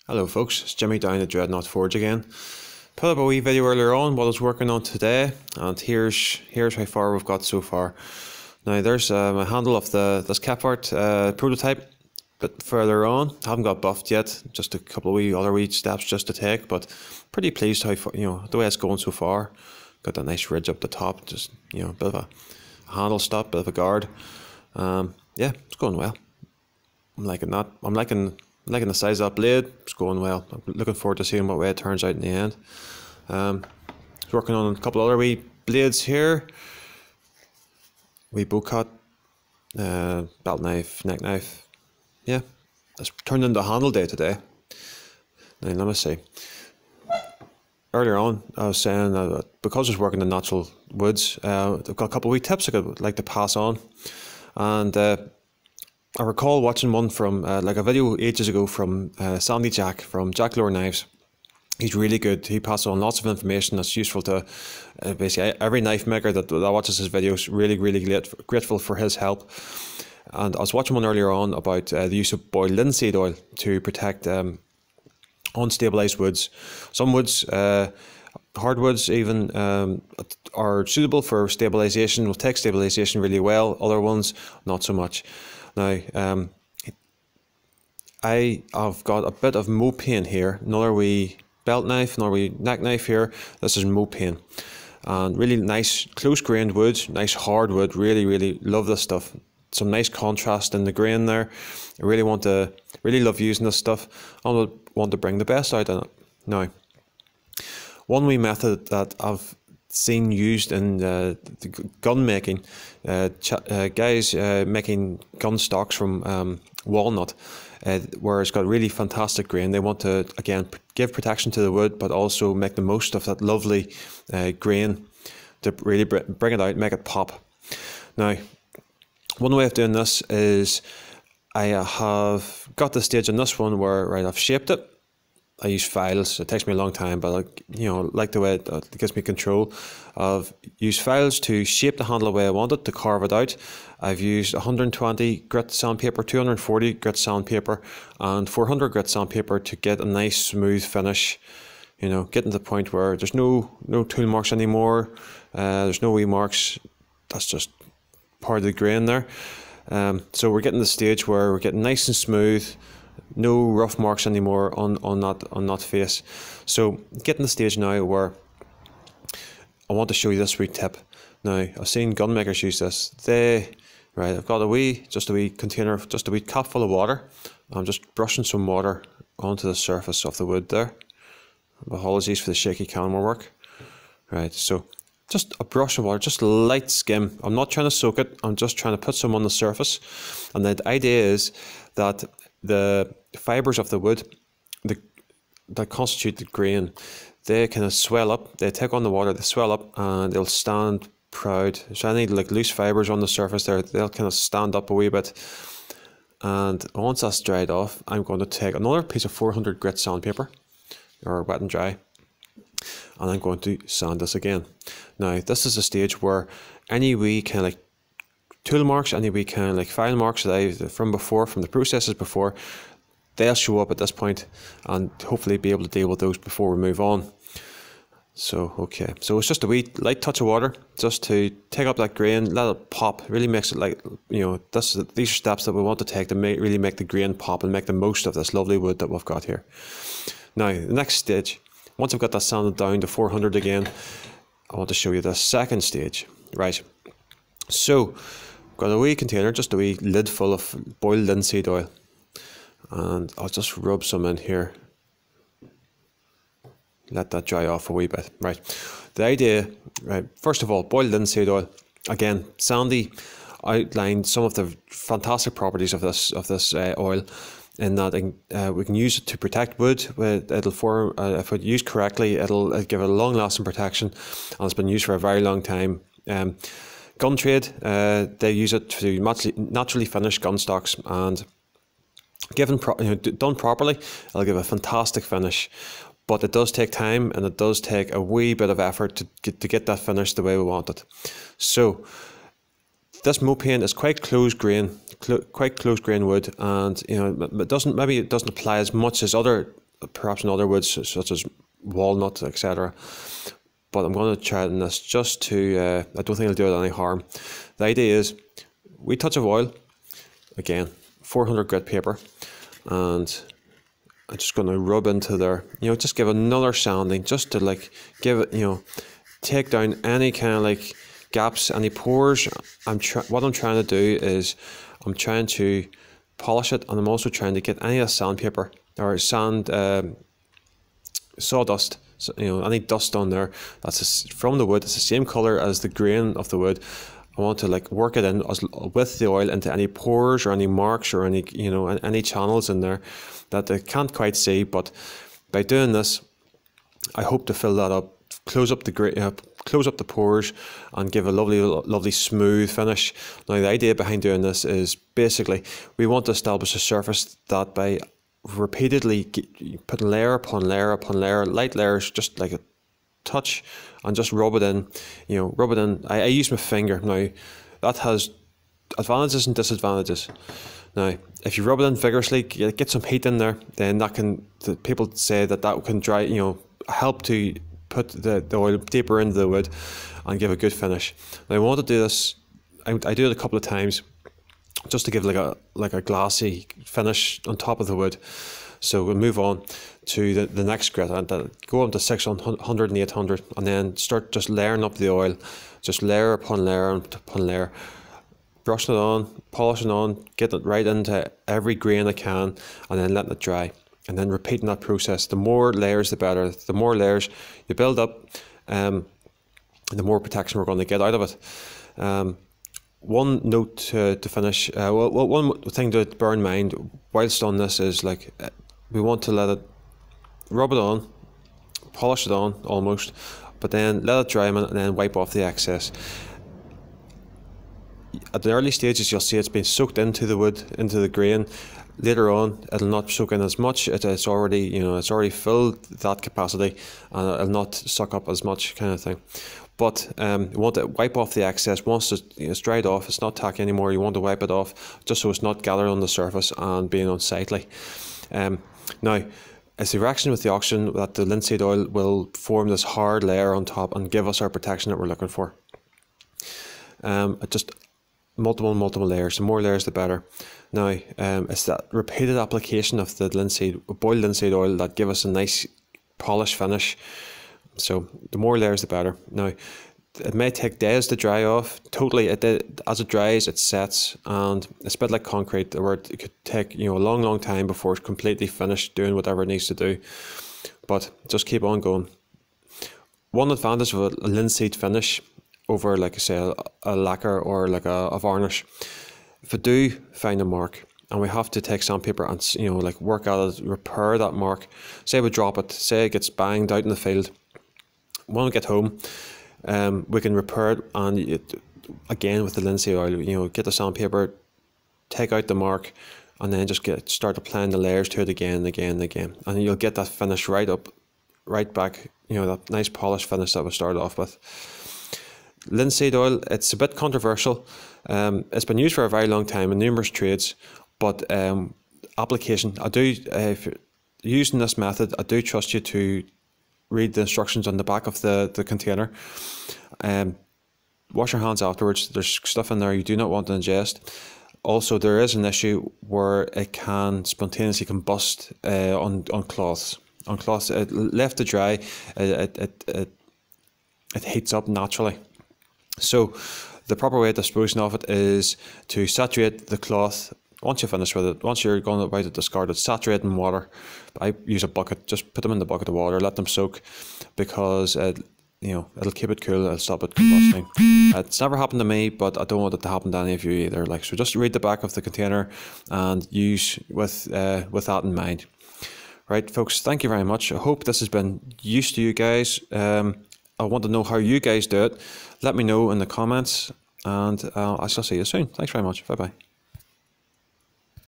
Hello folks, it's Jimmy down at Dreadnought Forge again. Put up a wee video earlier on what I was working on today, and here's how far we've got so far. Now there's my handle of this Kephart prototype, a bit further on. Haven't got buffed yet, just a couple of other wee steps just to take, but pretty pleased how far, the way it's going so far. Got that nice ridge up the top, just a bit of a handle stop, bit of a guard. Yeah, it's going well. I'm liking that. I'm liking the size of that blade. It's going well. I'm looking forward to seeing what way it turns out in the end. Working on a couple other wee blades here. Wee bow cut, belt knife, neck knife. Yeah, it's turned into a handle day today. Now let me see. Earlier on, I was saying that because I was working in natural woods, I've got a couple of wee tips I would like to pass on. And I recall watching one from like a video ages ago from Sandy Jack from Jack Lore Knives. He's really good. He passes on lots of information that's useful to basically every knife maker that watches his videos. Really grateful for his help. And I was watching one earlier on about the use of boiled linseed oil to protect unstabilized woods. Some woods, hardwoods even, are suitable for stabilization, will take stabilization really well. Other ones, not so much. Now, I have got a bit of Mopane here, another wee belt knife, another wee neck knife here. This is Mopane, and really nice close grained wood, nice hard wood. Really love this stuff. Some nice contrast in the grain there. I really love using this stuff. I want to bring the best out in it. Now, one wee method that I've seen used in the gun making, guys making gun stocks from walnut, where it's got really fantastic grain. They want to again give protection to the wood, but also make the most of that lovely grain to really bring it out, make it pop. Now, one way of doing this is I have got the stage in this one where I've shaped it. I use files. It takes me a long time, but like the way it gives me control. I've used files to shape the handle the way I want it, to carve it out. I've used 120 grit sandpaper, 240 grit sandpaper, and 400 grit sandpaper to get a nice smooth finish. Getting to the point where there's no tool marks anymore. There's no wee marks. That's just part of the grain there. So we're getting to the stage where we're getting nice and smooth. No rough marks anymore on that face. So getting the stage now where I want to show you this wee tip. Now I've seen gun makers use this. I've got just a wee container, just a wee cup full of water. I'm just brushing some water onto the surface of the wood there. Apologies for the shaky camera work. Right, so just a brush of water, just a light skim. I'm not trying to soak it. I'm just trying to put some on the surface. And the idea is that the fibers of the wood that constitute the grain, they kind of swell up, they take on the water, they swell up, and they'll stand proud. So any like loose fibers on the surface there, they'll kind of stand up a wee bit. And once that's dried off, I'm going to take another piece of 400 grit sandpaper, or wet and dry, and I'm going to sand this again. Now this is a stage where any wee kind of like tool marks, any wee kind of like file marks that I've from the processes before, they'll show up at this point, and hopefully be able to deal with those before we move on. So okay, so it's just a wee light touch of water just to take up that grain, let it pop. Really makes it like these are steps that we want to take to really make the grain pop and make the most of this lovely wood that we've got here. Now the next stage, once I've got that sanded down to 400 again, I want to show you the second stage. Right, so got a wee container, just a wee lid full of boiled linseed oil, and I'll just rub some in here. Let that dry off a wee bit. Right, the idea, first of all, boiled linseed oil. Again, Sandy outlined some of the fantastic properties of this oil, in that we can use it to protect wood. It'll form, if it's used correctly, it'll give it a long-lasting protection, and it's been used for a very long time. Gun trade, they use it to naturally finish gun stocks, and done properly, it'll give a fantastic finish. But it does take time, and it does take a wee bit of effort to get that finish the way we want it. So this Mopane is quite close grain wood, and it doesn't apply as much as other perhaps in other woods such as walnut, etc. But I'm going to try it in this just to, I don't think it'll do it any harm. The idea is, wee touch of oil, again, 400 grit paper, and I'm just going to rub into there, you know, just give another sanding, just to like give it, you know, take down any kind of like gaps, any pores. What I'm trying to do is I'm trying to polish it, and I'm also trying to get any of the sandpaper or sand sawdust, so, you know, any dust on there that's from the wood. It's the same color as the grain of the wood. I want to like work it in with the oil into any pores or any marks or any, you know, any channels in there that they can't quite see. But by doing this, I hope to fill that up, close up the pores, and give a lovely smooth finish. Now the idea behind doing this is basically we want to establish a surface that by repeatedly putting layer upon layer upon layer, light layers, just like a touch, and just rub it in, you know, rub it in. I use my finger. Now that has advantages and disadvantages. Now if you rub it in vigorously, get some heat in there, then that can, people say that can dry, you know, help to put the oil deeper into the wood and give a good finish. Now I want to do this, I do it a couple of times just to give like a glassy finish on top of the wood. So we'll move on to the next grit, and go up to 600 and 800, and then start just layering up the oil, just layer upon layer upon layer, brushing it on, polishing on, getting it right into every grain I can, and then letting it dry, and then repeating that process. The more layers the better. The more layers you build up, the more protection we're going to get out of it. One note to finish, one thing to bear in mind whilst on this is like we want to let it, rub it on, polish it on almost, but then let it dry a minute and then wipe off the excess. At the early stages you'll see it's been soaked into the wood, into the grain. Later on it'll not soak in as much. It's already, you know, it's already filled that capacity, and it'll not suck up as much, kind of thing. But you want to wipe off the excess once it's dried off. It's not tacky anymore. You want to wipe it off just so it's not gathered on the surface and being unsightly. Now, it's the reaction with the oxygen that the linseed oil will form this hard layer on top and give us our protection that we're looking for. Just multiple layers. The more layers, the better. Now, it's that repeated application of the boiled linseed oil that give us a nice polished finish. So the more layers, the better. Now, it may take days to dry off. Totally, as it dries, it sets, and it's a bit like concrete, where it could take, you know, a long time before it's completely finished doing whatever it needs to do. But just keep on going. One advantage of a linseed finish over, like I say, a lacquer or like a varnish, if we do find a mark and we have to take sandpaper and, you know, like work at it, repair that mark. Say we drop it, say it gets banged out in the field. When we get home, we can repair it, and again with the linseed oil, you know, get the sandpaper, take out the mark, and then just start applying the layers to it again, and you'll get that finish right back, you know, that nice polished finish that we started off with. Linseed oil, it's a bit controversial. It's been used for a very long time in numerous trades, but application, if you're using this method, I do trust you to read the instructions on the back of the container. Wash your hands afterwards. There's stuff in there you do not want to ingest. Also, there is an issue where it can spontaneously combust on cloths. On cloths, left to dry, it heats up naturally. So the proper way of disposing of it is to saturate the cloth. Once you're finished with it, once you're going about to discard it, saturate in water. I use a bucket, just put them in the bucket of water, let them soak, because you know, it'll keep it cool, it'll stop it combusting. It's never happened to me, but I don't want it to happen to any of you either. Like, so just read the back of the container and use with that in mind. Right, folks, thank you very much. I hope this has been used to you guys. I want to know how you guys do it. Let me know in the comments, and I shall see you soon. Thanks very much. Bye bye.